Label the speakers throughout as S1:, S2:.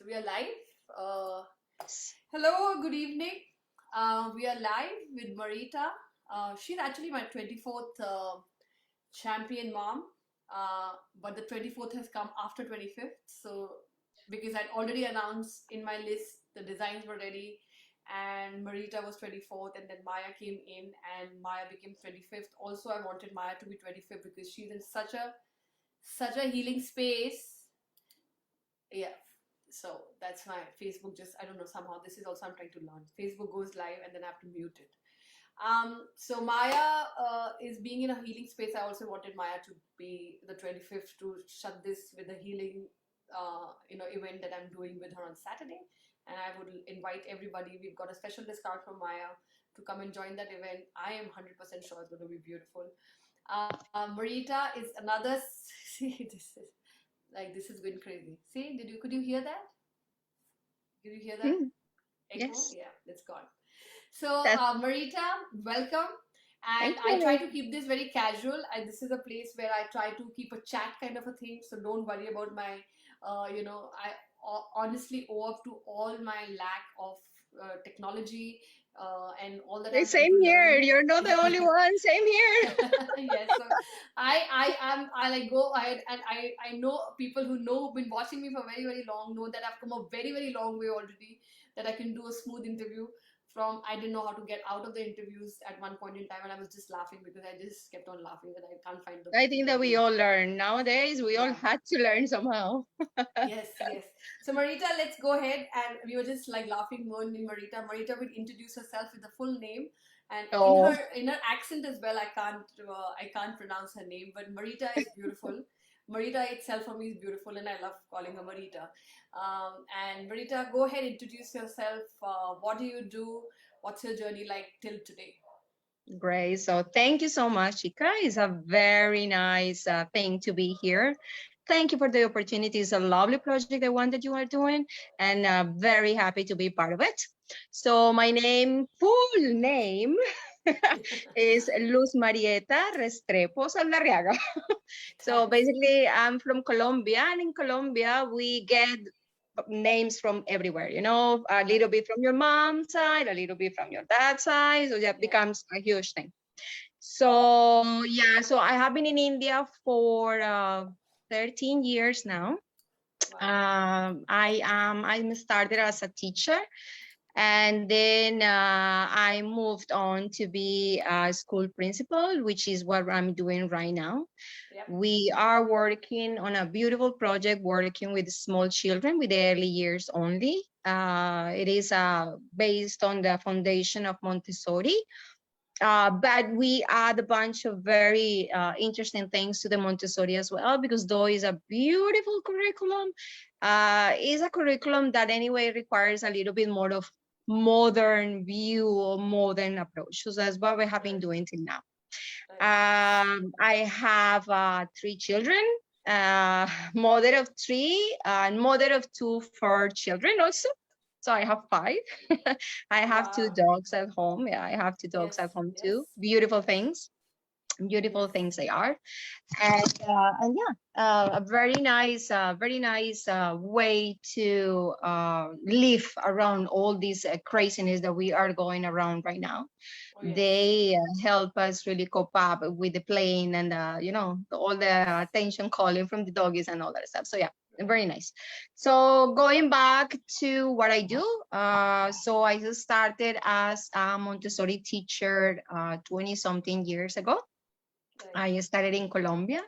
S1: We are live. Hello, good evening. We are live with Marietha. She's actually my 24th champion mom, but the 24th has come after 25th. So, because I'd already announced in my list, the designs were ready, and Marietha was 24th, and then Maya came in, and Maya became 25th. Also, I wanted Maya to be 25th because she's in such a healing space. Yeah, so that's my Facebook. Just I don't know, somehow this is also I'm trying to learn. Facebook goes live and then I have to mute it. So Maya is being in a healing space. I also wanted Maya to be the 25th to shut this with a healing event that I'm doing with her on Saturday, and I would invite everybody. We've got a special discount from Maya to come and join that event. I am 100% sure it's going to be beautiful. Marietha is another. See, this is going crazy. See, could you hear that? Did you hear that echo?
S2: Yes.
S1: Yeah, it's gone. So, Marietha, welcome. And I try to keep this very casual. This is a place where I try to keep a chat kind of a thing. So don't worry about my, I honestly owe up to all my lack of technology and all that I'm trying
S2: Same
S1: to
S2: here.
S1: learn.
S2: You're not the only one. Same here.
S1: Yes, so I like go ahead, and I know people who know, who've been watching me for very very long, know that I've come a very very long way already, that I can do a smooth interview. From I didn't know how to get out of the interviews at one point in time, and I was just laughing because I just kept on laughing that I can't find
S2: I think
S1: the
S2: that we
S1: page.
S2: all learn. Nowadays, we all
S1: Yeah.
S2: had to learn somehow.
S1: Yes, yes. So Marietha, let's go ahead, and we were just like laughing more in Marietha. Marietha will introduce herself with the full name, and
S2: Oh,
S1: in her accent as well. I can't pronounce her name, but Marietha is beautiful. Marietha itself for me is beautiful, and I love calling her Marietha. And Marietha, go ahead, introduce yourself. What do you do? What's your journey like till today?
S2: great. So thank you so much, Chika. It's a very nice thing to be here. Thank you for the opportunity. It's a lovely project, the one that you are doing, and very happy to be part of it. So my full name is Luz Marietha Restrepo Saldarriaga. So
S1: Thanks.
S2: basically, I'm from Colombia, and in Colombia, we get names from everywhere, a little
S1: Right.
S2: bit from your mom's side, a little bit from your dad's side. So that
S1: Yeah.
S2: becomes a huge thing. So, yeah, so I have been in India for 13 years now.
S1: Wow.
S2: I'm started as a teacher, and then I moved on to be a school principal, which is what I'm doing right now.
S1: Yep.
S2: We are working on a beautiful project working with small children with the early years only. It is based on the foundation of Montessori, but we add a bunch of very interesting things to the Montessori as well, because though it's a beautiful curriculum, is a curriculum that anyway requires a little bit more of modern view or modern approach. So that's what we have been
S1: Right.
S2: doing till now.
S1: Right.
S2: I have 3 children, mother of 3, and mother of 2 for children also. So I have 5. I have 2
S1: Wow.
S2: dogs at home. Yeah, I have 2 dogs
S1: Yes.
S2: at home
S1: Yes.
S2: too. Beautiful
S1: Yes.
S2: things. Beautiful
S1: Yes.
S2: things they are. And yeah, a very nice way to live around all this craziness that we are going around right now.
S1: Oh yes.
S2: They help us really cope up with the plane and all the attention calling from the doggies and all that stuff. So yeah,
S1: Right.
S2: very nice. So going back to what I do, so I just started as a Montessori teacher 20 something years ago.
S1: Right.
S2: I started in Colombia.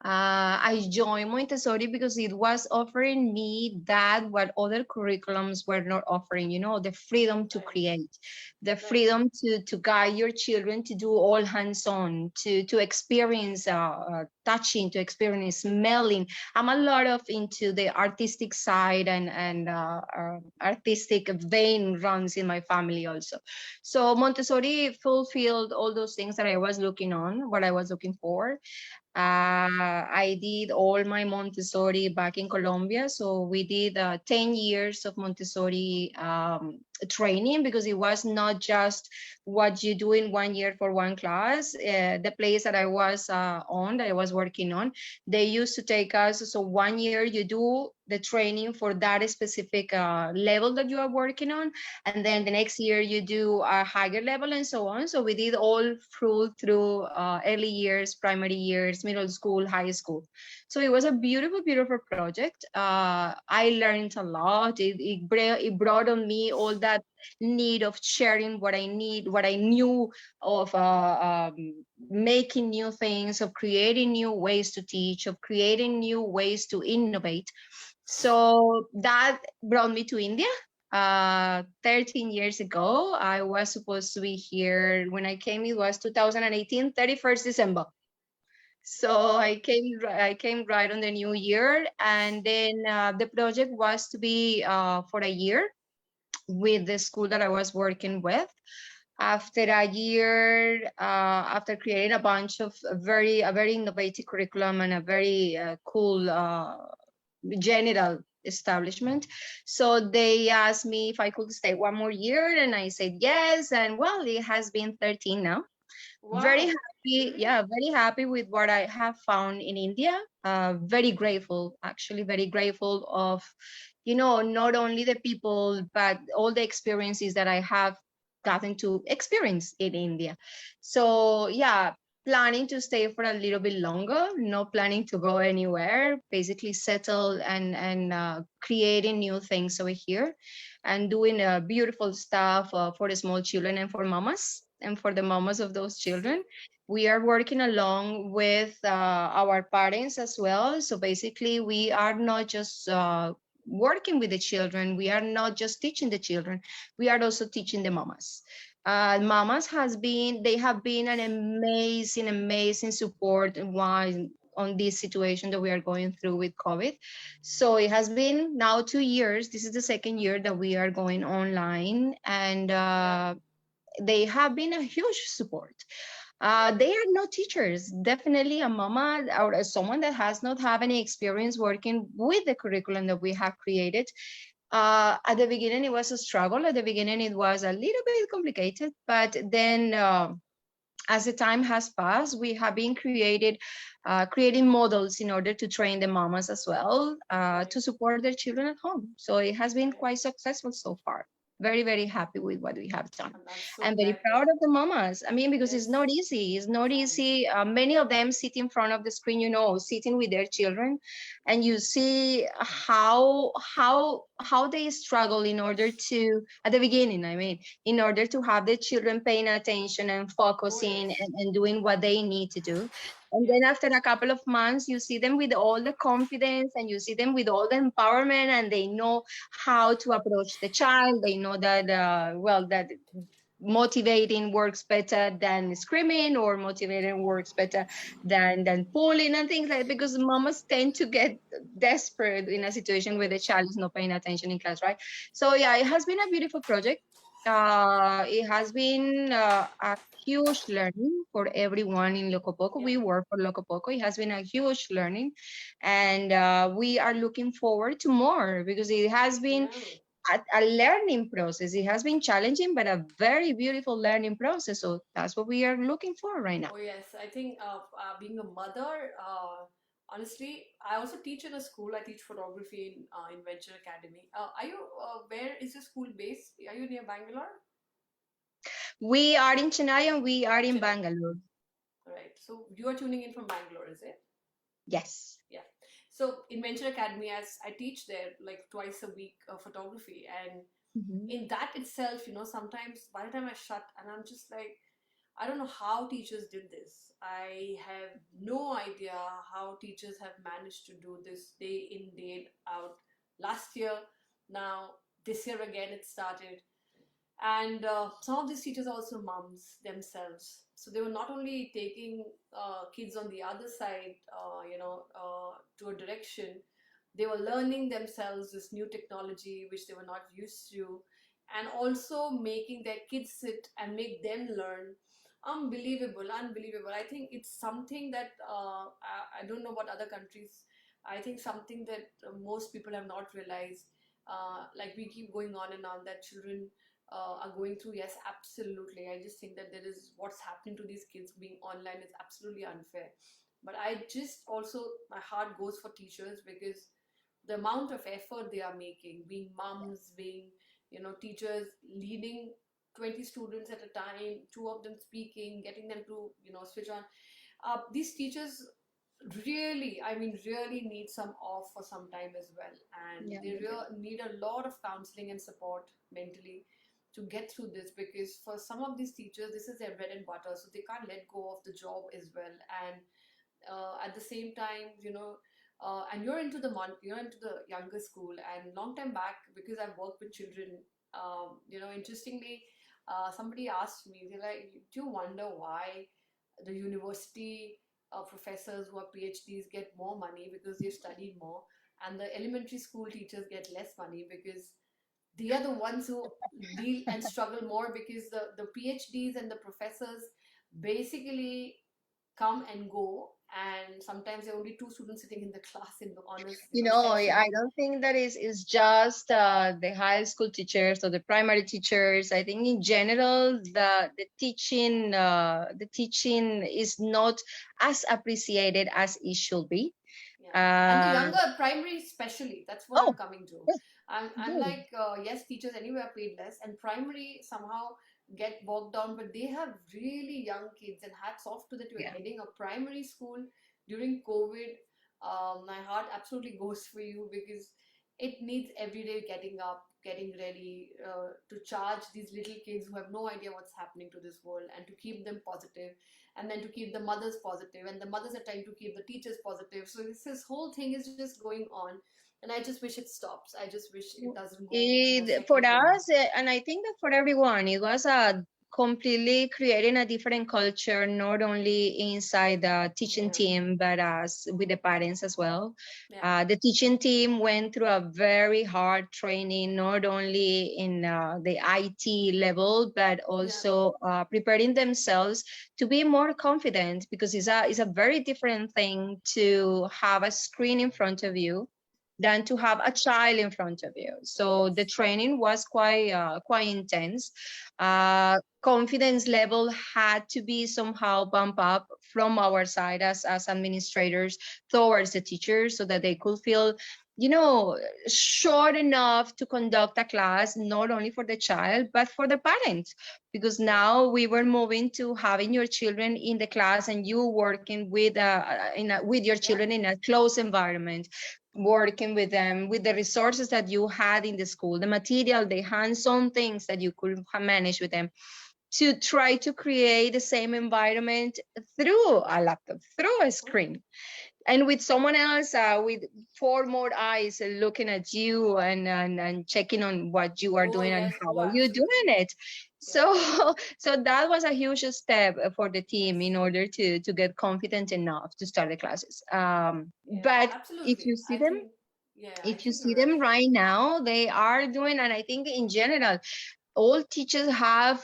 S2: I joined Montessori because it was offering me that what other curriculums were not offering, the freedom to
S1: Right.
S2: create, the
S1: Right.
S2: freedom to guide your children to do all hands-on, to experience touching, to experience smelling. I'm a lot of into the artistic side, and artistic vein runs in my family also. So Montessori fulfilled all those things that I was what I was looking for. I did all my Montessori back in Colombia. So we did 10 years of Montessori training, because it was not just what you do in 1 year for one class. The place that I was that I was working on, they used to take us, so 1 year you do the training for that specific level that you are working on, and then the next year you do a higher level and so on. So we did all through early years, primary years, middle school, high school. So it was a beautiful, beautiful project. I learned a lot. It brought on me all that need of sharing what I need, what I knew, of making new things, of creating new ways to teach, of creating new ways to innovate. So that brought me to India. 13 years ago, I was supposed to be here. When I came, it was 2018, 31st December. So I came right on the new year, and then the project was to be for a year with the school that I was working with. After a year, after creating a bunch of a very innovative curriculum and a very cool general establishment. So they asked me if I could stay one more year, and I said yes. And well, it has been 13 now. Very
S1: Wow.
S2: happy,
S1: Great.
S2: yeah, very happy with what I have found in India. Very grateful, actually, very grateful of, not only the people, but all the experiences that I have gotten to experience in India. So yeah, planning to stay for a little bit longer, not planning to go anywhere, basically settle and creating new things over here, and doing beautiful stuff for the small children and for mamas and for the mamas of those children. We are working along with our parents as well. So basically, we are not just working with the children. We are not just teaching the children. We are also teaching the mamas. Mamas they have been an amazing, amazing support while on this situation that we are going through with COVID. So it has been now 2 years. This is the second year that we are going online, and
S1: Yeah.
S2: they have been a huge support.
S1: Yeah.
S2: They are not teachers. Definitely a mama or someone that has not have any experience working with the curriculum that we have created. At the beginning, it was a struggle. At the beginning, it was a little bit complicated, but then as the time has passed, we have been creating models in order to train the mamas as well
S1: Right.
S2: to support their children at home. So it has been
S1: Right.
S2: quite successful so far. Very, very happy with what we have done.
S1: I'm so
S2: I'm very
S1: glad to.
S2: proud of the mamas. I mean, because it's
S1: Yes.
S2: not easy. It's not
S1: No, it's
S2: easy. Many of them sit in front of the screen, sitting with their children, and you see how they struggle in order to, at the beginning, I mean, in order to have the children paying attention and
S1: oh yes.
S2: focusing and doing what they need to do. And
S1: Yeah.
S2: then after a couple of months, you see them with all the confidence, and you see them with all the empowerment, and they know how to approach the child. They know that, that motivating works better than screaming, or motivating works better than pulling and things like that, because mamas tend to get desperate in a situation where the child is not paying attention in class, right? So yeah, it has been a beautiful project. It has been a huge learning for everyone in Locopoco.
S1: Yeah.
S2: We work for Locopoco. It has been a huge learning, and we are looking forward to more, because it has been
S1: Yeah.
S2: a learning process. It has been challenging, but a very beautiful learning process. So that's what we are looking for right now.
S1: Oh yes, I think being a mother, honestly, I also teach in a school. I teach photography in Venture Academy. Are you? Where is your school based? Are you near Bangalore?
S2: We are in Chennai and we are in
S1: Chennai.
S2: Bangalore.
S1: Right. So you are tuning in from Bangalore, is it?
S2: Yes.
S1: Yeah. So in Venture Academy, as I teach there like twice a week photography, and
S2: Mhm.
S1: in that itself, sometimes by the time I shut, and I'm just like, I don't know how teachers did this. I have no idea how teachers have managed to do this day in, day out. Last year, now this year again, it started. And some of these teachers are also moms themselves. So they were not only taking kids on the other side, to a direction, they were learning themselves this new technology which they were not used to, and also making their kids sit and make them learn. Unbelievable. I think it's something that I don't know what other countries. I think something that most people have not realized. Like we keep going on and on that children are going through, yes, absolutely. I just think that there is what's happening to these kids being online is absolutely unfair. But I just also, my heart goes for teachers because the amount of effort they are making, being mums, being, teachers leading 20 students at a time, two of them speaking, getting them to, switch on. These teachers really, I mean, really need some off for some time as well. And
S2: Yeah,
S1: they need a lot of counseling and support mentally to get through this, because for some of these teachers, this is their bread and butter. So they can't let go of the job as well. And at the same time, and you're into the younger school. And long time back, because I've worked with children, interestingly, somebody asked me, they're like, do you wonder why the university professors who are PhDs get more money because they've studied more, and the elementary school teachers get less money because they are the ones who deal and struggle more, because the PhDs and the professors basically come and go, and sometimes there are only two students sitting in the class in the honors
S2: I
S1: section.
S2: don't think that is just the high school teachers or the primary teachers. I think in general, the teaching is not as appreciated as it should be.
S1: Yeah, and the
S2: Uh,
S1: younger primary, especially, that's what I'm
S2: oh,
S1: coming to.
S2: yes,
S1: I'm
S2: good.
S1: like, yes, teachers anyway are paid less, and primary somehow get bogged down, but they have really young kids, and hats off to that you're
S2: Yeah.
S1: heading a primary school during COVID. My heart absolutely goes for you, because it needs every day getting up, getting ready, to charge these little kids who have no idea what's happening to this world, and to keep them positive, and then to keep the mothers positive, and the mothers are trying to keep the teachers positive. So this whole thing is just going on, and I just wish it stops. I just wish it doesn't go to the
S2: It, for
S1: second thing.
S2: us, and I think that for everyone, it was a completely creating a different culture, not only inside the teaching
S1: Yeah,
S2: team, but as with the parents as well.
S1: yeah,
S2: The teaching team went through a very hard training, not only in the IT level, but
S1: yeah,
S2: also preparing themselves to be more confident, because it's a very different thing to have a screen in front of you than to have a child in front of you. So the
S1: yes,
S2: training was quite intense.
S1: yeah,
S2: Confidence level had to be somehow bump up from our side as administrators towards the teachers, so that they could feel, you know, sure enough to conduct a class not only for the child but for the parents, because
S1: yeah,
S2: now we were moving to having your children in the class and you working with your
S1: yeah,
S2: children in a close environment, working with them with the resources that you had in the school, the material, the hands-on things that you could manage with them, to try to create the same environment through a laptop, through a
S1: oh,
S2: screen, and with someone else, with four more eyes looking at you and checking on what you are
S1: oh
S2: doing and
S1: yes,
S2: how
S1: oh
S2: are you doing
S1: absolutely,
S2: it.
S1: yeah,
S2: So so that was a huge step for the team in
S1: yes,
S2: order to get confident enough to start the classes.
S1: yeah,
S2: But if
S1: absolutely.
S2: you see
S1: I
S2: them,
S1: think, yeah, I
S2: if you
S1: think
S2: see
S1: you're
S2: them
S1: right.
S2: right now, they are doing, and I think in general all teachers have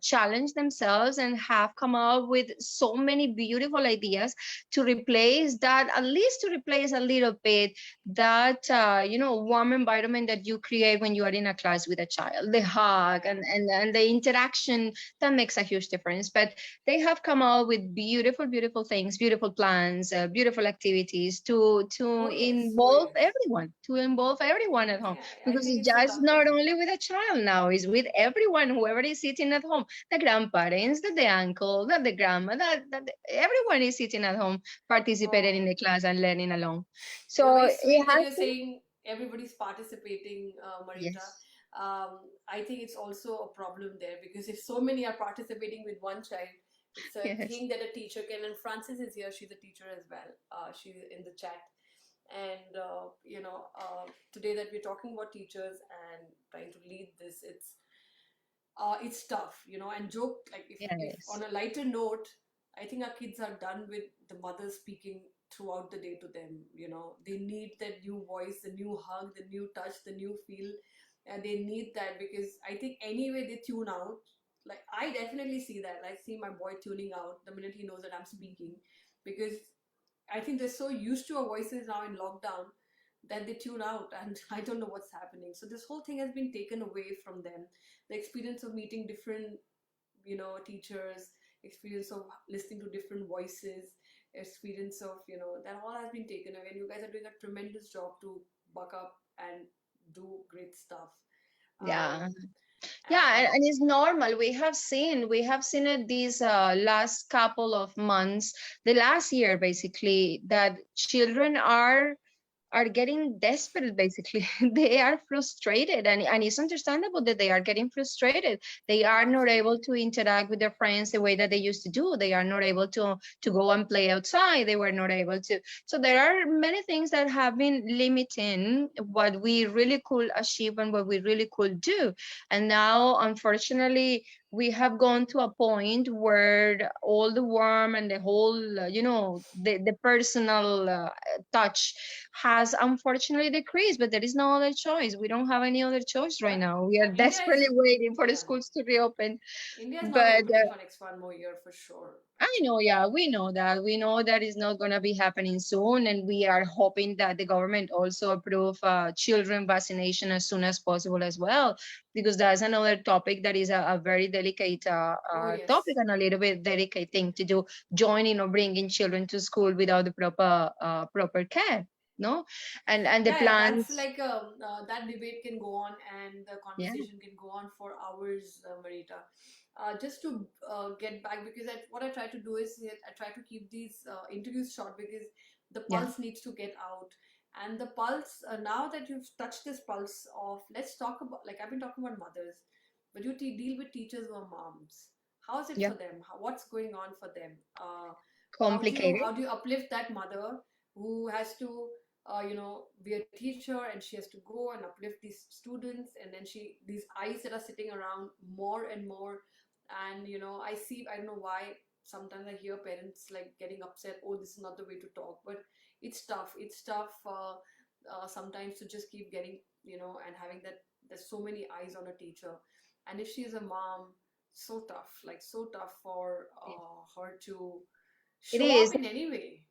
S2: challenged themselves and have come up with so many beautiful ideas to replace that, at least to replace a little bit that warm environment that you create when you are in a class with a child, the hug
S1: Yeah,
S2: and the interaction. That makes a huge difference. But they have come up with beautiful things, beautiful plans, beautiful activities to
S1: oh yes, oh
S2: involve
S1: yes,
S2: everyone, at home,
S1: yeah, I
S2: because
S1: think
S2: it's
S1: it's the
S2: just not
S1: comfort.
S2: only with a child now, it's with everyone, whoever is sitting at home, the grandparents, the uncle, the grandma, everyone is sitting at home participating in
S1: Oh,
S2: the class and learning along.
S1: you're
S2: So
S1: very
S2: it
S1: sweet that
S2: has
S1: you're
S2: been,
S1: saying everybody's participating, Marita.
S2: yes,
S1: I think it's also a problem there, because if so many are participating with one child, it's a
S2: yes,
S1: thing that a teacher can. And Frances is here; she's a teacher as well. She's in the chat, and today that we're talking about teachers and trying to lead this, it's tough, and joke, like, if
S2: yes,
S1: on a lighter note, I think our kids are done with the mothers speaking throughout the day to them. They need that new voice, the new hug, the new touch, the new feel, and they need that, because I think anyway they tune out. Like, I definitely see that. I see my boy tuning out the minute he knows that I'm speaking, because I think they're so used to our voices now in lockdown, then they tune out, and I don't know what's happening. So this whole thing has been taken away from them. The experience of meeting different, teachers, experience of listening to different voices, experience of, that all has been taken away. And you guys are doing a tremendous job to buck up and do great stuff.
S2: Yeah.
S1: Um,
S2: Yeah,
S1: and
S2: and it's normal. We have seen it these last couple of months, the last year basically, that children are getting desperate basically. They are frustrated, and it's understandable that they are getting frustrated. They are not able to interact with their friends the way that they used to do. They are not able to go and play outside. They were not able to. So there are many things that have been limiting what we really could achieve and what we really could do. And now unfortunately we have gone to a point where all the warmth and the whole the personal touch has unfortunately decreased, but there is no other choice. We don't have any other choice right
S1: yeah,
S2: now. We are
S1: India
S2: desperately
S1: is,
S2: waiting for the
S1: yeah,
S2: schools to reopen.
S1: India is not
S2: But
S1: opening for next one more year for sure.
S2: I know, yeah, we know that. We know that is not going to be happening soon. And we are hoping that the government also approve children vaccination as soon as possible as well, because that's another topic that is a very delicate
S1: Oh
S2: topic
S1: yes.
S2: and a little bit delicate thing to do, joining or bringing children to school without the proper care. No, and the
S1: Yeah, that's
S2: plans,
S1: like that debate can go on, and the
S2: yeah,
S1: conversation can go on for hours, Marita. Just to get back, because what I try to do is I try to keep these interviews short, because the
S2: yeah,
S1: pulse needs to get out. And the pulse, now that you've touched this pulse of, let's talk about, like I've been talking about mothers, but you deal with teachers who are moms. How is it
S2: yeah,
S1: for them? What's going on for them?
S2: complicated.
S1: How do you uplift that mother who has to be a teacher, and she has to go and uplift these students, and then these eyes that are sitting around more and more. And I don't know why sometimes I hear parents like getting upset, oh, this is not the way to talk. But it's tough sometimes to just keep getting, and having that there's so many eyes on a teacher. And if she's a mom, so tough, like so tough for her to
S2: It
S1: show
S2: is.
S1: up in any way,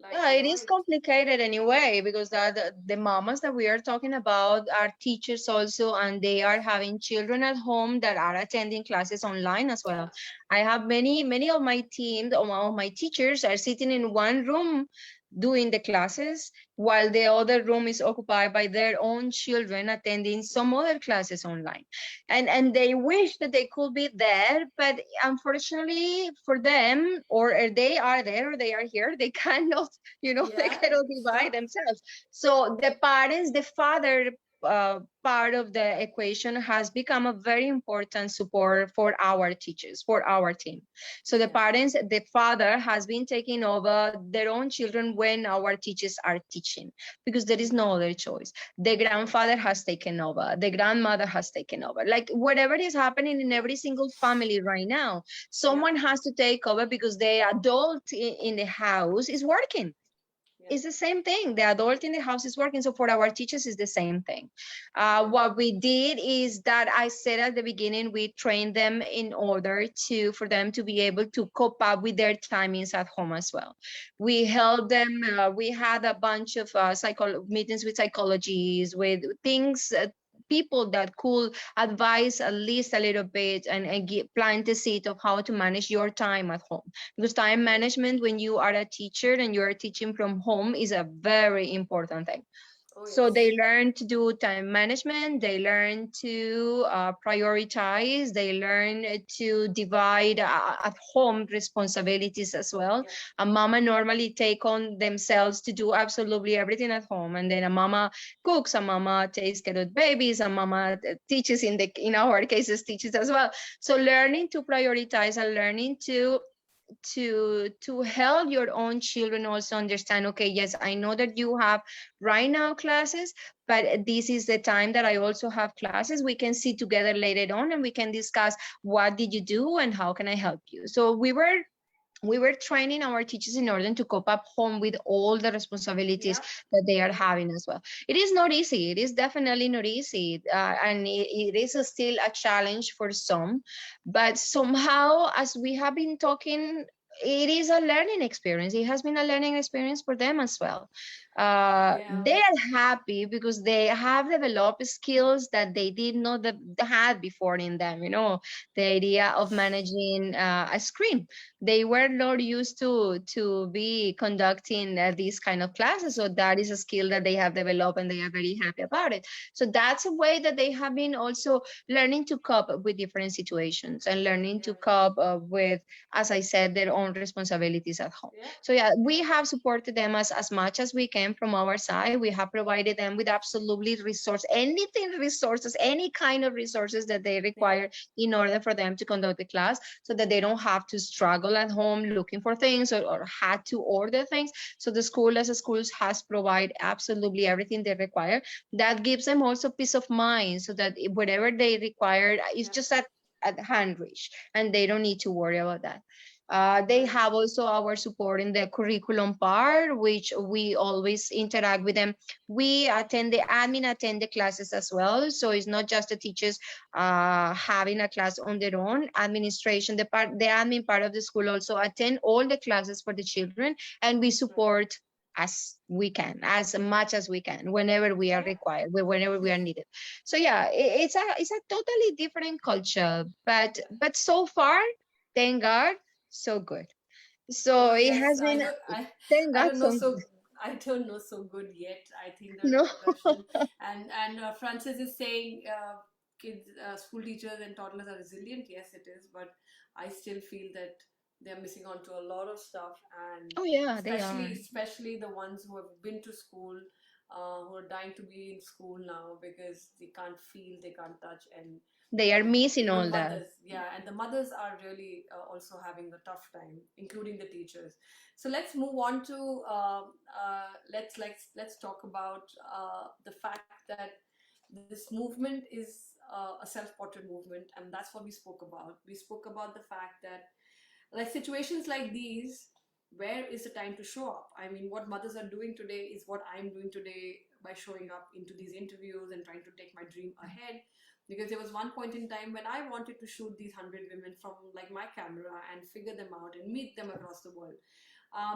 S1: like
S2: Yeah, it is complicated anyway, because the mamas that we are talking about are teachers also, and they are having children at home that are attending classes online as
S1: yeah.
S2: well. I have many of my team, of my teachers are sitting in one room doing the classes, while the other room is occupied by their own children attending some other classes online. And they wish that they could be there, but unfortunately for them, or they are there or they are here, they cannot, they
S1: Yeah,
S2: cannot be
S1: it's
S2: by
S1: tough.
S2: themselves. So the parents, the father part of the equation has become a very important support for our teachers, for our team. So the
S1: Yeah,
S2: parents, the father has been taking over their own children when our teachers are teaching, because there is no other choice. The grandfather has taken over, the grandmother has taken over. Like whatever is happening in every single family right now,
S1: yeah,
S2: someone has to take over, because the adult in the house is working.
S1: yeah,
S2: It's the same thing. The adult in the house is working. So for our teachers, it's the same thing.
S1: yeah,
S2: What we did is that I said at the beginning, we trained them in order for them to be able to cope up with their timings at home as well. We helped them. We had a bunch of meetings with psychologists, with things, people that could advise at least a little bit, and plant the seed of how to manage your time at home, because time management when you are a teacher and you are teaching from home is a very important thing.
S1: oh
S2: So
S1: yes,
S2: they learn to do time management, they learn to prioritize, they learn to divide at home responsibilities as well.
S1: yeah,
S2: A mama normally take on themselves to do absolutely everything at home, and then a mama cooks, a mama takes care of babies, a mama teaches, in our cases teaches as well. So learning to prioritize and learning to help your own children also understand, okay, yes, I know that you have right now classes, but this is the time that I also have classes. We can sit together later on and we can discuss what did you do and how can I help you. So we were training our teachers in order to cope up home with all the responsibilities
S1: yeah,
S2: that they are
S1: yeah,
S2: having as well. It is not easy. It is definitely not easy. And it is still a challenge for some. But somehow, as we have been talking, it is a learning experience. It has been a learning experience for them as well.
S1: Yeah.
S2: They are happy because they have developed skills that they did not had before in them. The idea of managing a screen. They were not used to be conducting these kind of classes, so that is a skill that they have developed, and they are very happy about it. So that's a way that they have been also learning to cope with different situations and learning
S1: Yeah.
S2: to cope with, as I said, their own responsibilities at home.
S1: Yeah.
S2: So yeah, we
S1: Yeah.
S2: have supported them as much as we can from our side. We have provided them with absolutely resources, any kind of resources that they
S1: Yeah.
S2: require in order for them to conduct the class, so that they don't have to struggle at home looking for things, or had to order things. So the school, as a school, has provided absolutely everything they require. That gives them also peace of mind, so that whatever they require is
S1: Yeah.
S2: just at hand reach, and they don't need to worry about that. They
S1: Right.
S2: have also our support in the curriculum part, which we always interact with them. The admin attend the classes as well. So it's not just the teachers having a class on their own. Administration, the admin part of the school also attend all the classes for the children, and we
S1: Right.
S2: support as we can, as much as we can, whenever we are
S1: Yeah.
S2: required, whenever we are needed. So yeah, it's a totally different culture, but
S1: Yeah.
S2: so far, thank God, so good. So
S1: Oh
S2: it
S1: yes,
S2: has
S1: I
S2: been,
S1: don't I
S2: thank
S1: I
S2: God,
S1: don't know
S2: so good.
S1: so I don't know so good yet. I think the
S2: No.
S1: repercussion and Francis is saying kids, school teachers and toddlers are resilient. Yes, it is, but I still feel that they're missing out to a lot of stuff, and
S2: Oh yeah, they are.
S1: especially the ones who have been to school, who are dying to be in school now because they can't feel, they can't touch, and
S2: They are missing
S1: even
S2: all that.
S1: mothers, yeah, and the mothers are really also having a tough time, including the teachers. So let's move on to let's talk about the fact that this movement is a self-portrait movement, and that's what we spoke about. We spoke about the fact that like situations like these, where is the time to show up? I mean, what mothers are doing today is what I'm doing today by showing up into these interviews and trying to take my dream ahead. Because there was one point in time when I wanted to shoot these 100 women from like my camera and figure them out and meet them across the world.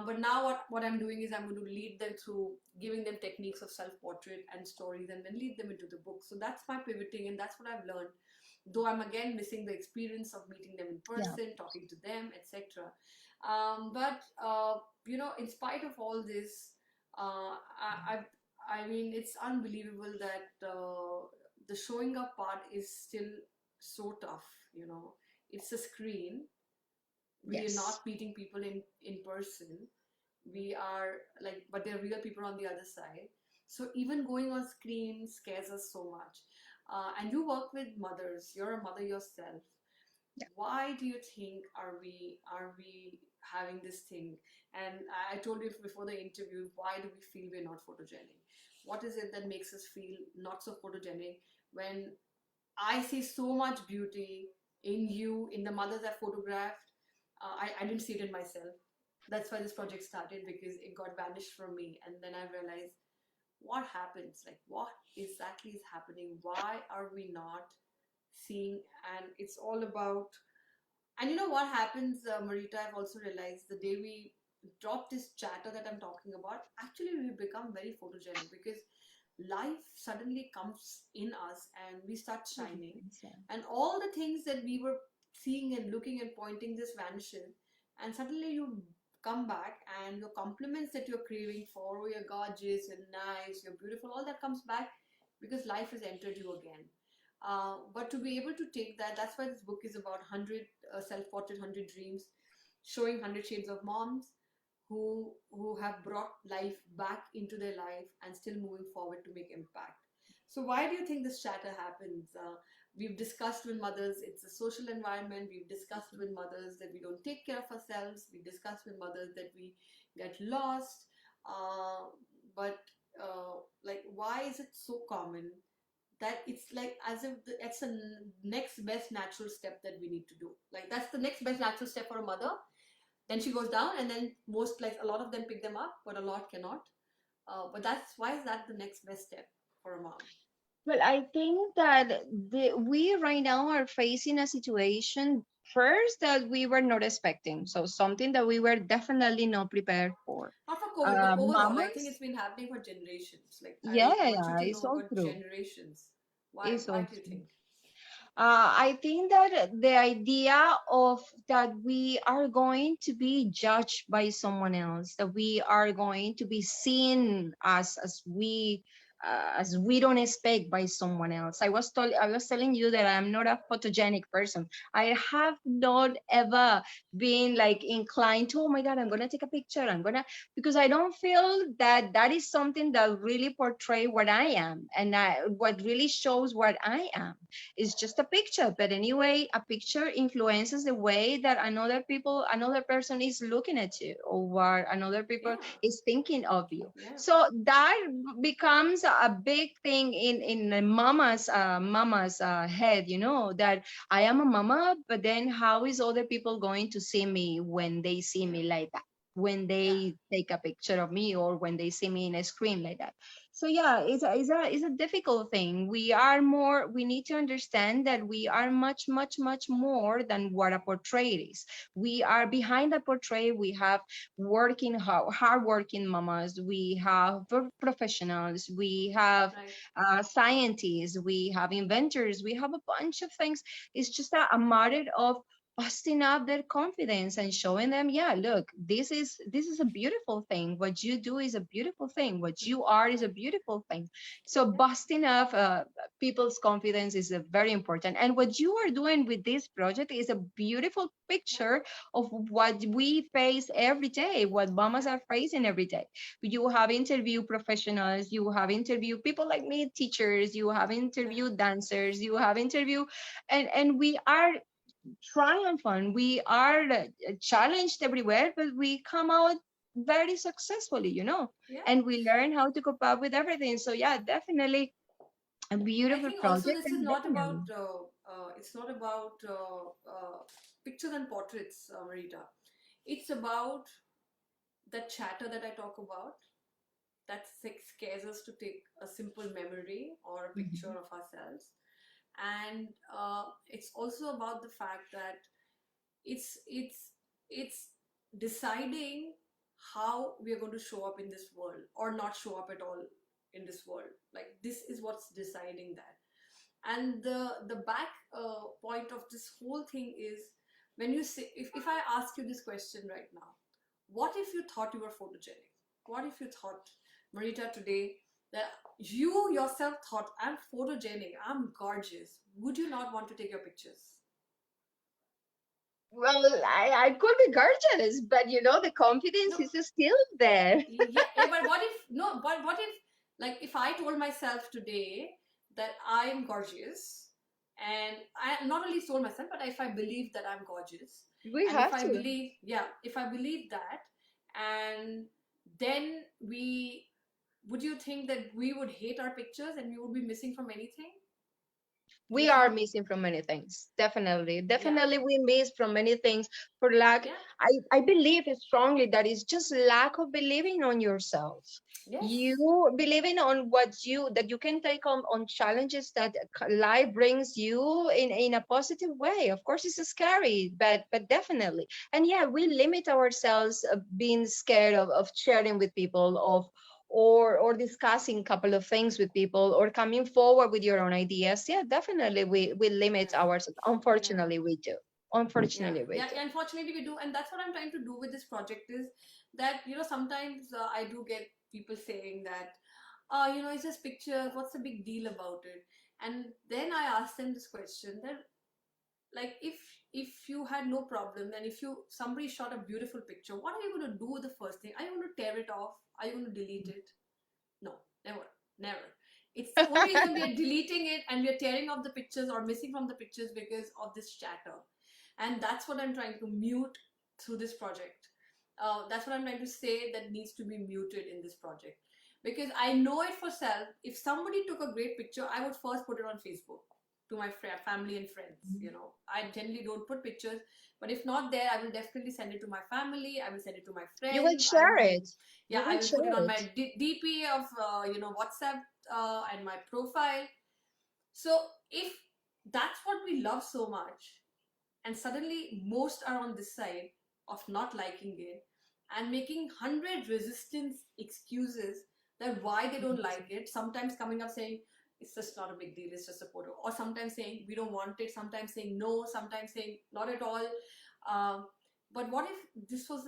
S1: But now what I'm doing is I'm going to lead them through giving them techniques of self-portrait and stories, and then lead them into the book. So that's my pivoting, and that's what I've learned, though I'm again missing the experience of meeting them in
S2: Yeah.
S1: person, talking to them, etc. But in spite of all this, I mean, it's unbelievable that the showing up part is still so tough. It's a screen. We are
S2: Yes.
S1: not meeting people in person. We are like, but there are real people on the other side. So even going on screen scares us so much. And you work with mothers, you're a mother yourself.
S2: Yeah.
S1: Why do you think are we having this thing? And I told you before the interview, why do we feel we're not photogenic? What is it that makes us feel not so photogenic when I see so much beauty in you, in the mothers I photographed? I didn't see it in myself. That's why this project started, because it got banished from me. And then I realized, what happens? Like, what exactly is happening? Why are we not seeing? And it's all about, and you know what happens, Marita, I've also realized the day we drop this chatter that I'm talking about, actually we become very photogenic, because life suddenly comes in us and we start shining,
S2: Yeah.
S1: and all the things that we were seeing and looking and pointing just vanishes, and suddenly you come back and your compliments that you're craving for, oh, you're gorgeous, you're nice, you're beautiful, all that comes back because life has entered you again. But to be able to take that, that's why this book is about 100 self-portrait, 100 dreams, showing 100 shades of moms who have brought life back into their life and still moving forward to make impact. So why do you think this chatter happens? We've discussed with mothers, it's a social environment. We've discussed with mothers that we don't take care of ourselves. We discussed with mothers that we get lost. But like, why is it so common that it's like as if it's a next best natural step that we need to do? Like, that's the next best natural step for a mother. Then she goes down, and then most, like a lot of them pick them up, but a lot cannot. But that's why is that the next best step for a mom?
S2: Well, I think that we right now are facing a situation first that we were not expecting. So something that we were definitely not prepared for.
S1: COVID, but overall, I think
S2: Mamas.
S1: it's been happening for generations. Like,
S2: Yeah,
S1: I
S2: yeah,
S1: want you
S2: yeah,
S1: to
S2: it's
S1: know
S2: all
S1: about
S2: true.
S1: generations. Why?
S2: It's
S1: Why
S2: all
S1: do you
S2: true.
S1: think?
S2: I think that the idea of that we are going to be judged by someone else, that we are going to be seen as we don't expect by someone else. I was telling you that I'm not a photogenic person. I have not ever been like inclined to, oh my God, I'm gonna take a picture. Because I don't feel that that is something that really portray what I am, and what really shows what I am. It's just a picture, but anyway, a picture influences the way that another person is looking at you, or what another people
S1: Yeah,
S2: is thinking of you.
S1: yeah,
S2: So that becomes a big thing in a mama's head, that I am a mama, but then how is other people going to see me when they see
S1: yeah,
S2: me like that, when
S1: yeah,
S2: they take a picture of me, or when they see me in a screen like that? So yeah, it's a difficult thing. We need to understand that we are much, much, much more than what a portrait is. We are behind a portrait. We have hard working mamas. We have professionals. We have
S1: right.
S2: scientists. We have inventors. We have a bunch of things. It's just a matter of busting up their confidence and showing them, yeah, look, this is a beautiful thing. What you do is a beautiful thing. What you are is a beautiful thing. So
S1: Yeah,
S2: busting up people's confidence is very important. And what you are doing with this project is a beautiful
S1: yeah,
S2: picture of what we face every day, what mamas
S1: yeah,
S2: are facing every day. You have interviewed professionals, you have interviewed people like me, teachers, you have
S1: yeah,
S2: interviewed dancers, you have interviewed, and we are triumphant. We are challenged everywhere, but we come out very successfully,
S1: yeah.
S2: and we learn how to cope up with everything. So yeah, definitely a
S1: I
S2: beautiful
S1: think also
S2: project,
S1: this is
S2: and
S1: not
S2: definitely.
S1: about it's not about pictures and portraits, Marita. It's about that chatter that I talk about, that scares us to take a simple memory or a picture
S2: Mhm.
S1: of ourselves. And it's also about the fact that it's it's deciding how we are going to show up in this world or not show up at all in this world. Like, this is what's deciding that. And the back point of this whole thing is, when you say, if I ask you this question right now, what if you thought you were photogenic? What if you thought, Marita, today, that you yourself thought, I'm photogenic, I'm gorgeous, would you not want to take your pictures?
S2: Well, I could be gorgeous, but the confidence
S1: No,
S2: is still there.
S1: yeah, but what if, no, but what if, like, if I told myself today that I'm gorgeous, and I not only told myself, but if I believe that I'm gorgeous,
S2: We
S1: and if
S2: have
S1: I
S2: to.
S1: believe, yeah, if I believe that, and then we, would you think that we would hate our pictures and we would be missing from anything? Do you
S2: We are
S1: think?
S2: missing from many things. Definitely,
S1: Yeah,
S2: definitely, we miss from many things for lack.
S1: yeah,
S2: I believe strongly that it's just lack of believing on yourself.
S1: yes,
S2: You believing on that you can take on challenges that life brings you in a positive way. Of course, it's scary, but definitely. And yeah, we limit ourselves, being scared of sharing with people, or discussing a couple of things with people, or coming forward with your own ideas. Yeah, definitely, we limit
S1: yeah,
S2: ourselves.
S1: yeah.
S2: Unfortunately, we do.
S1: Yeah,
S2: Unfortunately, we
S1: yeah,
S2: do.
S1: yeah, unfortunately we do. And that's what I'm trying to do with this project is that, sometimes I do get people saying that, it's just picture, what's the big deal about it? And then I ask them this question that, like, if you had no problem, and if you somebody shot a beautiful picture, what are you going to do with the first thing? Are you going to tear it off? Are you going to delete it? No, never, never. It's only when we are deleting it and we are tearing off the pictures or missing from the pictures because of this chatter. And that's what I'm trying to mute through this project. That's what I'm trying to say that needs to be muted in this project. Because I know it for self. If somebody took a great picture, I would first put it on Facebook to my family and friends. I generally don't put pictures, but if not there, I will definitely send it to my family. I will send it to my
S2: You will
S1: friends. I
S2: share
S1: will,
S2: it.
S1: yeah,
S2: You
S1: I
S2: will
S1: will put it
S2: share
S1: on
S2: it.
S1: my DP of WhatsApp and my profile. So if that's what we love so much, and suddenly most are on this side of not liking it, and making 100 resistance excuses that why they don't like it. Sometimes coming up saying it's just not a big deal, it's just a photo, or sometimes saying we don't want it, sometimes saying no, sometimes saying not at all. Um, but what if this was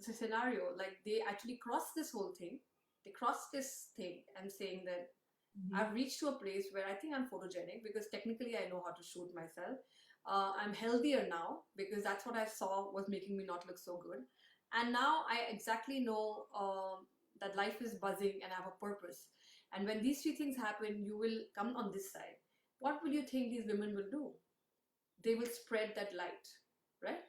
S1: the scenario? Like they actually crossed this whole thing, they crossed this thing and saying that I've reached to a place where I think I'm photogenic because technically I know how to shoot myself. I'm healthier now because that's what I saw was making me not look so good. And now I exactly know that life is buzzing and I have a purpose. And when these three things happen, you will come on this side. What will you think these women will do? They will spread that light, right?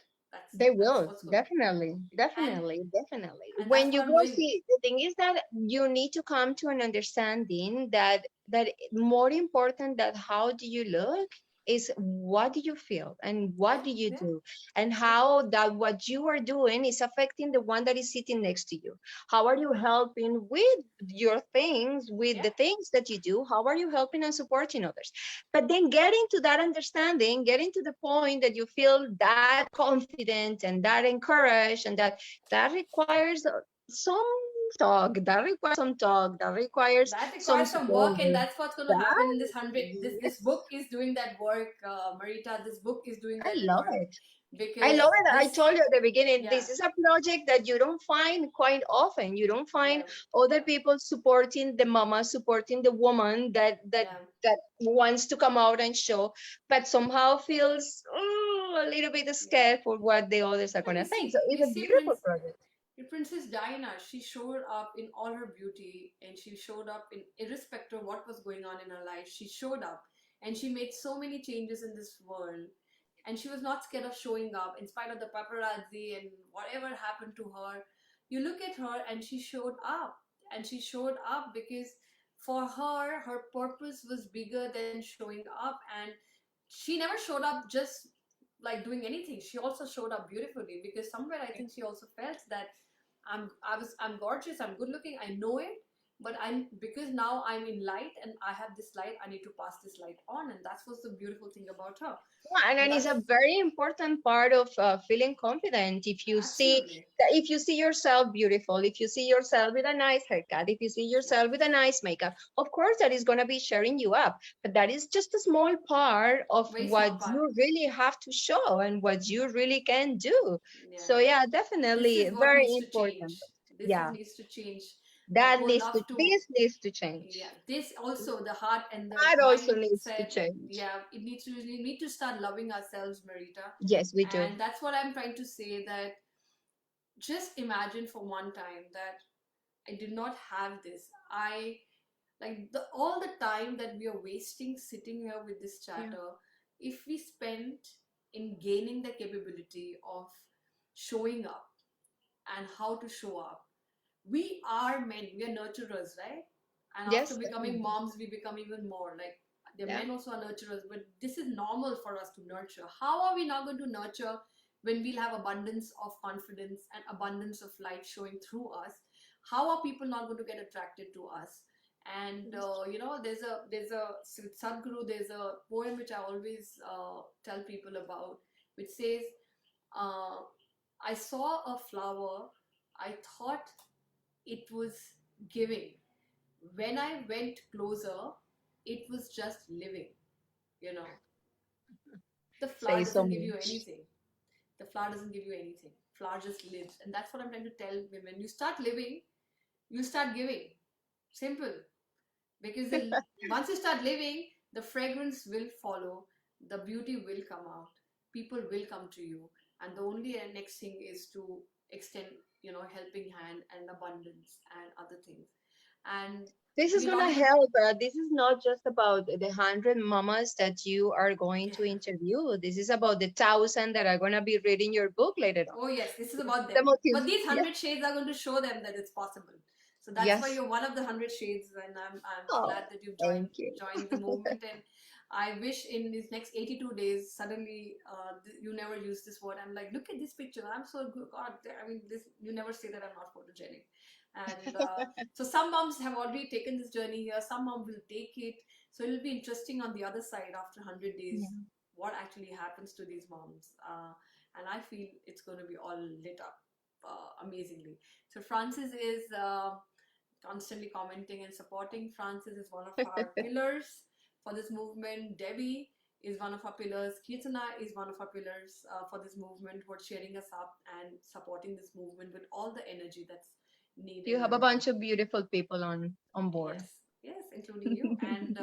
S2: They
S1: That's
S2: will,
S1: what's going.
S2: definitely,
S1: And
S2: definitely, definitely.
S1: and
S2: When
S1: that's
S2: you
S1: what I'm
S2: go
S1: doing.
S2: see, the thing is that you need to come to an understanding that more important than how do you look is what do you feel and
S1: Yeah,
S2: what do you
S1: yeah,
S2: do and
S1: yeah,
S2: how that what you are doing is affecting the one that is sitting next to you. How are you helping with your things, with
S1: yeah.
S2: the things that you do? How are you helping and supporting others? But then getting to that understanding, getting to the point that you feel that confident and that encouraged, and that requires some talk, that requires some talk, that requires
S1: That
S2: some
S1: requires some work,
S2: support.
S1: and that's what's going to
S2: That,
S1: happen in this 100. This
S2: yes,
S1: book is doing that work, Marita. This book is doing
S2: I
S1: that
S2: love
S1: work
S2: it. I
S1: because
S2: love it. I
S1: this,
S2: told you at the beginning,
S1: yeah,
S2: this is a project that you don't find quite often. You don't find
S1: yeah,
S2: other
S1: yeah,
S2: people supporting the mama, supporting the woman
S1: yeah,
S2: that wants to come out and show, but somehow feels a little bit
S1: yeah.
S2: scared for what the others are
S1: And
S2: gonna think. So
S1: we
S2: it's a
S1: see
S2: beautiful project.
S1: Princess Diana. She showed up in all her beauty, and she showed up in irrespective of what was going on in her life. She showed up, and she made so many changes in this world. And she was not scared of showing up in spite of the paparazzi and whatever happened to her. You look at her, and she showed up, and she showed up because for her, her purpose was bigger than showing up, and she never showed up just like doing anything. She also showed up beautifully because somewhere I think she also felt that I'm gorgeous, I'm good looking, I know it, but I'm because now I'm in light and I have this light, I need to pass this light on, and that's what's the beautiful thing about her.
S2: Yeah, and
S1: And
S2: then it's
S1: that's
S2: a very important part of feeling confident.
S1: absolutely,
S2: If you see yourself beautiful, if you see yourself with a nice haircut, if you see
S1: yeah,
S2: yourself with a nice makeup, of course that is going to be sharing you up. But that is just a small part of
S1: very small
S2: what
S1: part.
S2: you really have to show and what you really can do. So
S1: Yeah,
S2: yeah,
S1: this
S2: definitely
S1: is what
S2: very
S1: needs to
S2: important.
S1: change. This is
S2: Yeah,
S1: needs to change. The
S2: that
S1: whole
S2: needs to
S1: love to,
S2: this needs to
S1: yeah,
S2: change.
S1: this also the heart and the
S2: That also needs to
S1: mindset.
S2: change.
S1: Yeah, it needs to, we need to start loving ourselves, Marita.
S2: Yes, we do.
S1: And that's what I'm trying to say, that just imagine for one time that I did not have this. I like the all the time that we are wasting sitting here with this
S2: Yeah.
S1: chatter, if we spent in gaining the capability of showing up and how to show up. We are men, we are nurturers, right? And after
S2: Yes,
S1: becoming
S2: definitely.
S1: moms, we become even more like the
S2: Yeah.
S1: men also are nurturers, but this is normal for us to nurture. How are we not going to nurture when we'll have abundance of confidence and abundance of light showing through us? How are people not going to get attracted to us? And there's a with Sadhguru, there's a poem which I always tell people about, which says, uh, I saw a flower, I thought it was giving. When I went closer, it was just living. You know, the flower
S2: Say so
S1: doesn't give you
S2: much.
S1: anything. The flower doesn't give you anything. Flower just lives. And that's what I'm trying to tell women. You start living, you start giving. Simple. Because once you start living, the fragrance will follow, the beauty will come out, people will come to you, and the only next thing is to extend, helping hand and abundance and other things. And
S2: This is
S1: we're not
S2: gonna
S1: even.
S2: help. This is not just about the 100 mamas that you are going to interview. This is about the 1,000 that are gonna be reading your book later on.
S1: Oh, yes, this is
S2: This
S1: about
S2: is
S1: them.
S2: the motive.
S1: But these
S2: Yes,
S1: 100 shades are going to show them that it's possible. So that's why
S2: yes.
S1: you're one of the 100 shades, and I'm
S2: Oh,
S1: glad that you've joined
S2: thank you.
S1: joined the movement. And I wish in these next 82 days, suddenly you never use this word. I'm like, look at this picture. I'm so good. God, I mean, this you never say that I'm not photogenic. And so some moms have already taken this journey here. Some moms will take it. So it'll be interesting on the other side after 100 days
S2: Yeah.
S1: what actually happens to these moms. And I feel it's going to be all lit up. amazingly. So Francis is constantly commenting and supporting. Francis is one of our pillars for this movement. Debbie is one of our pillars. Kirtana is one of our pillars for this movement, who are cheering us up and supporting this movement with all the energy that's needed.
S2: You have a bunch of beautiful people on board.
S1: Yes, yes, including you. And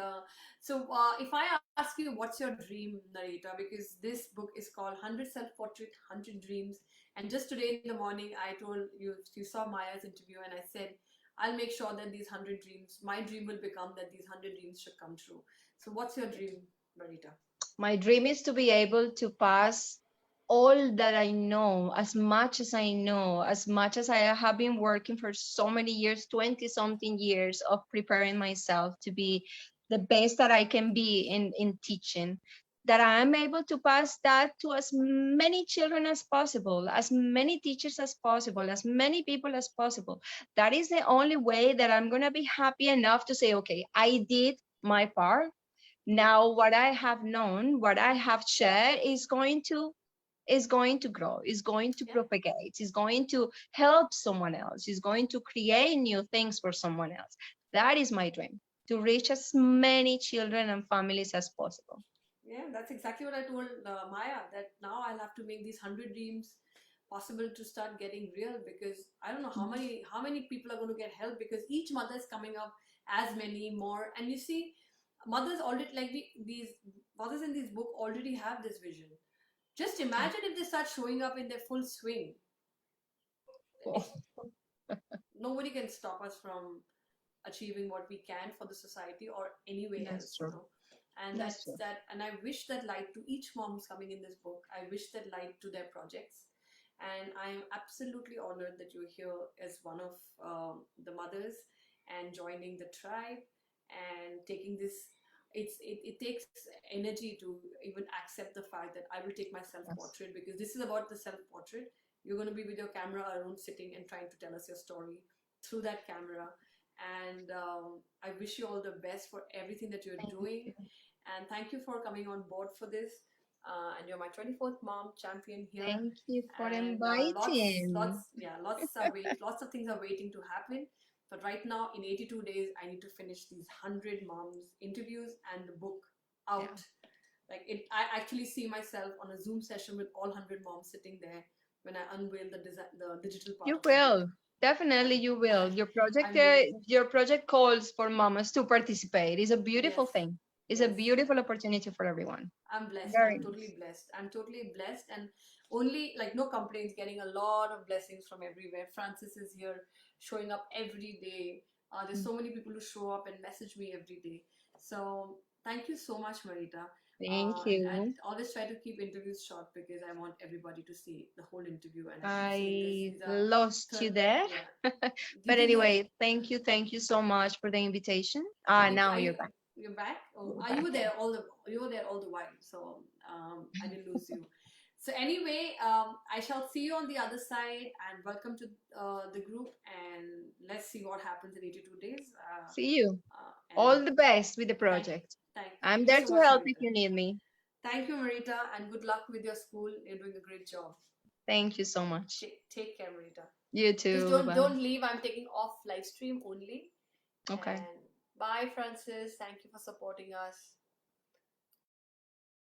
S1: so, if I ask you, what's your dream, Narita? Because this book is called 100 Self-Portrait, 100 Dreams. And just today in the morning, I told you, you saw Maya's interview, and I said, I'll make sure that these 100 dreams, my dream will become that these 100 dreams should come true. So, what's your dream, Narita?
S2: My dream is to be able to pass all that I know, as much as I know, as much as I have been working for so many years, 20 something years of preparing myself to be the best that I can be in teaching, that I am able to pass that to as many children as possible, as many teachers as possible, as many people as possible. That is the only way that I'm going to be happy enough to say, okay, I did my part. Now what I have known, what I have shared is going to grow, is going to propagate, is going to help someone else, is going to create new things for someone else. That is my dream, to reach as many children and families as possible.
S1: Yeah, that's exactly what I told Maya, that now I'll have to make these 100 dreams possible to start getting real, because I don't know how many people are going to get help, because each mother is coming up as many more. And you see, mothers already, like these mothers in this book already have this vision. Just imagine if they start showing up in their full swing.
S2: Oh.
S1: Nobody can stop us from achieving what we can for the society or anywhere else, you know. And that's that. And I wish that light to each mom who's coming in this book. I wish that light to their projects. And I'm absolutely honored that you're here as one of the mothers and joining the tribe and taking this. It takes energy to even accept the fact that I will take my self-portrait, because this is about the self-portrait. You're going to be with your camera alone, sitting and trying to tell us your story through that camera. And I wish you all the best for everything that you're doing. And thank you for coming on board for this. And you're my 24th mom champion here.
S2: Thank you for
S1: and,
S2: inviting.
S1: lots of things are waiting to happen. But right now, in 82 days, I need to finish these 100 moms interviews and the book out. Yeah. Like I actually see myself on a Zoom session with all 100 moms sitting there when I unveil the digital part.
S2: You will. Definitely you will. Your project calls for mamas to participate. It's a beautiful thing. It's a beautiful opportunity for everyone.
S1: I'm blessed. I'm totally blessed. I'm totally blessed, and only like no complaints, getting a lot of blessings from everywhere. Francis is here showing up every day. There's so many people who show up and message me every day. So thank you so much, Marita.
S2: Thank you.
S1: I always try to keep interviews short because I want everybody to see the whole interview. And
S2: I lost you there. Yeah. But anyway, thank you so much for the invitation. Now you're back.
S1: You're back? Oh, you were there all the while, so I didn't lose you. So anyway, I shall see you on the other side, and welcome to the group, and let's see what happens in 82 days.
S2: See you. All the best with the project. I'm there to help if you need me.
S1: Thank you, Marita, and good luck with your school. You're doing a great job.
S2: Thank you so much.
S1: Take care, Marita.
S2: You too.
S1: Just don't leave. I'm taking off live stream only.
S2: Okay.
S1: And bye, Francis. Thank you for supporting us.